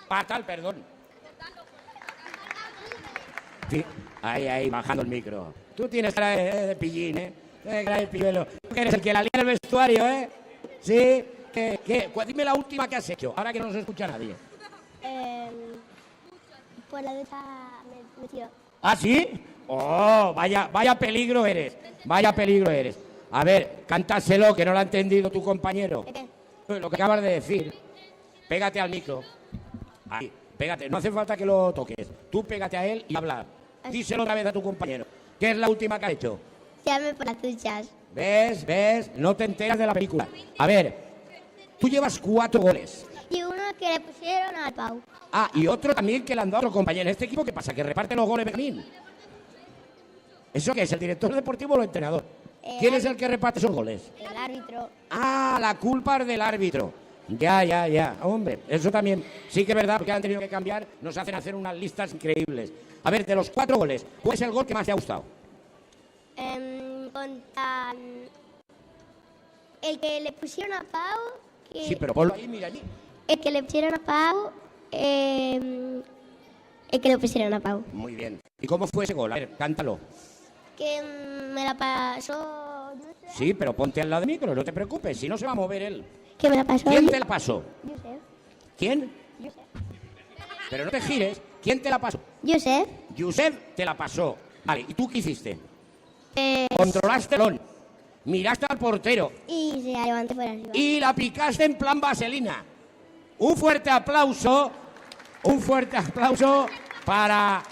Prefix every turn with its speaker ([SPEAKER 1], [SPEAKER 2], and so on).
[SPEAKER 1] Fatal, perdón. Sí, ahí, bajando el micro. Tú tienes cara de pillín, ¿eh? Cara de pilluelo. Tú eres el que la lía en el vestuario, ¿eh? Sí. Dime la última que has hecho, ahora que no nos escucha nadie.
[SPEAKER 2] Pues la ducha me tiro.
[SPEAKER 1] ¿Ah, sí? Oh, vaya peligro eres. Vaya peligro eres. A ver, cántaselo, que no lo ha entendido tu compañero.
[SPEAKER 2] ¿Qué?
[SPEAKER 1] Lo que acabas de decir. Pégate al micro. Ahí, pégate. No hace falta que lo toques. Tú pégate a él y habla. Díselo otra vez a tu compañero. ¿Qué es la última que ha hecho?
[SPEAKER 2] Tirarme por las duchas.
[SPEAKER 1] ¿Ves? No te enteras de la película. A ver, tú llevas 4 goles.
[SPEAKER 2] Y uno que le pusieron al Pau.
[SPEAKER 1] Ah, y otro también que le han dado a otro compañero. ¿En este equipo qué pasa? ¿Que reparte los goles Benjamín? ¿Eso qué es? ¿El director deportivo o el entrenador? ¿Quién es el que reparte esos goles?
[SPEAKER 2] El árbitro.
[SPEAKER 1] Ah, la culpa es del árbitro. Ya. Hombre, eso también sí que es verdad, porque han tenido que cambiar. Nos hacen hacer unas listas increíbles. A ver, de los 4 goles, ¿cuál es el gol que más te ha gustado?
[SPEAKER 2] Contra el que le pusieron a Pau.
[SPEAKER 1] Sí, pero ponlo ahí, mira allí.
[SPEAKER 2] El que le pusieron a Pau. El que le pusieron a Pau.
[SPEAKER 1] Muy bien. ¿Y cómo fue ese gol? A ver, cántalo.
[SPEAKER 2] Que me la pasó.
[SPEAKER 1] Sí, pero ponte al lado del micro, no te preocupes, si no se va a mover él.
[SPEAKER 2] Que me la pasó.
[SPEAKER 1] ¿Quién te la pasó?
[SPEAKER 2] Josep.
[SPEAKER 1] ¿Quién?
[SPEAKER 2] Josep.
[SPEAKER 1] Pero no te gires. ¿Quién te la pasó?
[SPEAKER 2] Josep.
[SPEAKER 1] Josep te la pasó. Vale, ¿y tú qué hiciste? Controlaste el balón, miraste al portero
[SPEAKER 2] Y se la levanté por arriba.
[SPEAKER 1] y la picaste en plan vaselina. Un fuerte aplauso para